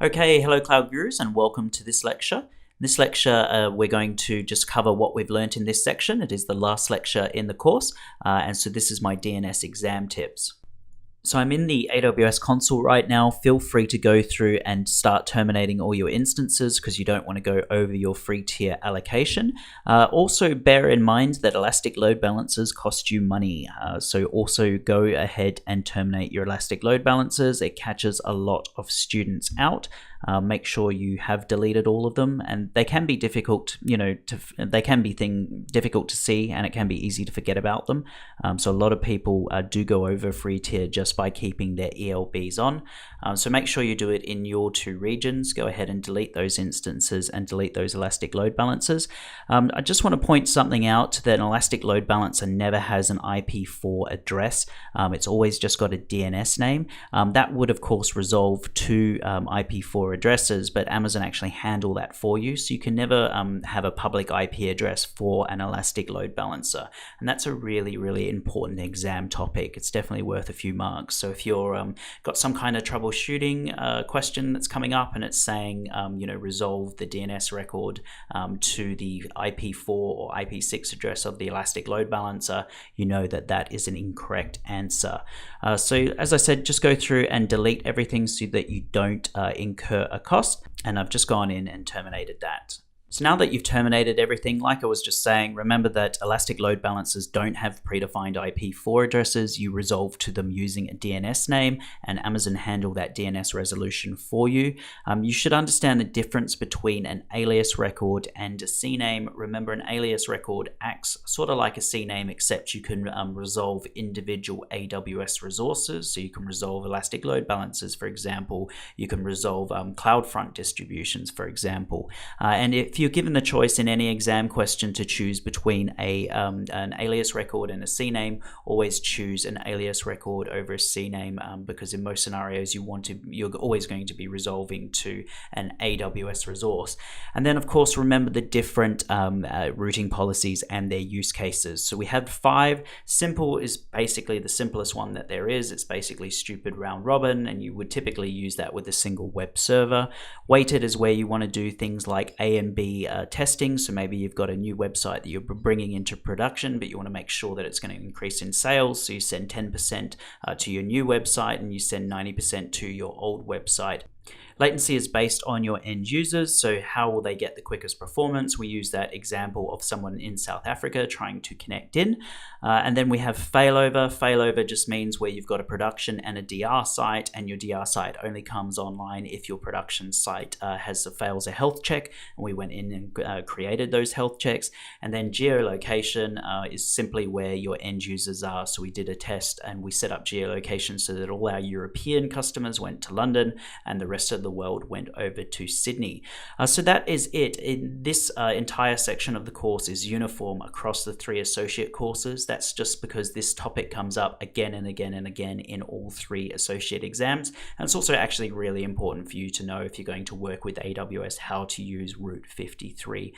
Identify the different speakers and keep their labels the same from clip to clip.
Speaker 1: Okay, hello Cloud Gurus and welcome to this lecture. In this lecture, we're going to just cover what we've learnt in this section. It is the last lecture in the course, and so this is my DNS exam tips. So I'm in the AWS console right now. Feel free to go through and start terminating all your instances because you don't want to go over your free tier allocation. Also bear in mind that Elastic Load Balancers cost you money. So also go ahead and terminate your Elastic Load Balancers. It catches a lot of students out. Make sure you have deleted all of them, and they can be difficult, difficult to see, and it can be easy to forget about them. So a lot of people do go over free tier just by keeping their ELBs on. So make sure you do it in your two regions. Go ahead and delete those instances and delete those Elastic Load Balancers. I just want to point something out that an Elastic Load Balancer never has an IP4 address. It's always just got a DNS name. That would of course resolve to IP4 addresses, but Amazon actually handle that for you, so you can never have a public IP address for an Elastic Load Balancer, and that's a really important exam topic. It's definitely worth a few marks. So if you're got some kind of troubleshooting question that's coming up and it's saying resolve the DNS record to the IP4 or IP6 address of the Elastic Load Balancer, you know that that is an incorrect answer. So as I said, just go through and delete everything so that you don't incur a cost, and I've just gone in and terminated that. So now that you've terminated everything, like I was just saying, remember that Elastic Load Balancers don't have predefined IP4 addresses. You resolve to them using a DNS name, and Amazon handle that DNS resolution for you. You should understand the difference between an alias record and a CNAME. Remember, an alias record acts sort of like a CNAME, except you can resolve individual AWS resources. So you can resolve Elastic Load Balancers, for example. You can resolve CloudFront distributions, for example. And if you're given the choice in any exam question to choose between an alias record and a CNAME, always choose an alias record over a CNAME because in most scenarios you're always going to be resolving to an AWS resource. And then of course remember the different routing policies and their use cases. So we have 5. Simple is basically the simplest one that there is. It's basically stupid round robin, and you would typically use that with a single web server. Weighted is where you want to do things like A and B testing. So maybe you've got a new website that you're bringing into production, but you want to make sure that it's going to increase in sales. So you send 10% to your new website and you send 90% to your old website. Latency is based on your end users, so how will they get the quickest performance? We use that example of someone in South Africa trying to connect in. And then we have failover. Failover just means where you've got a production and a DR site, and your DR site only comes online if your production site fails a health check, and we went in and created those health checks. And then geolocation is simply where your end users are. So we did a test and we set up geolocation so that all our European customers went to London and the rest of the world went over to Sydney. So that is it. This entire section of the course is uniform across the 3 associate courses. That's just because this topic comes up again and again and again in all 3 associate exams. And it's also actually really important for you to know if you're going to work with AWS how to use Route 53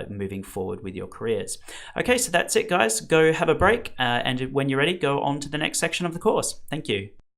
Speaker 1: moving forward with your careers. Okay, so that's it guys. Go have a break and when you're ready, go on to the next section of the course. Thank you.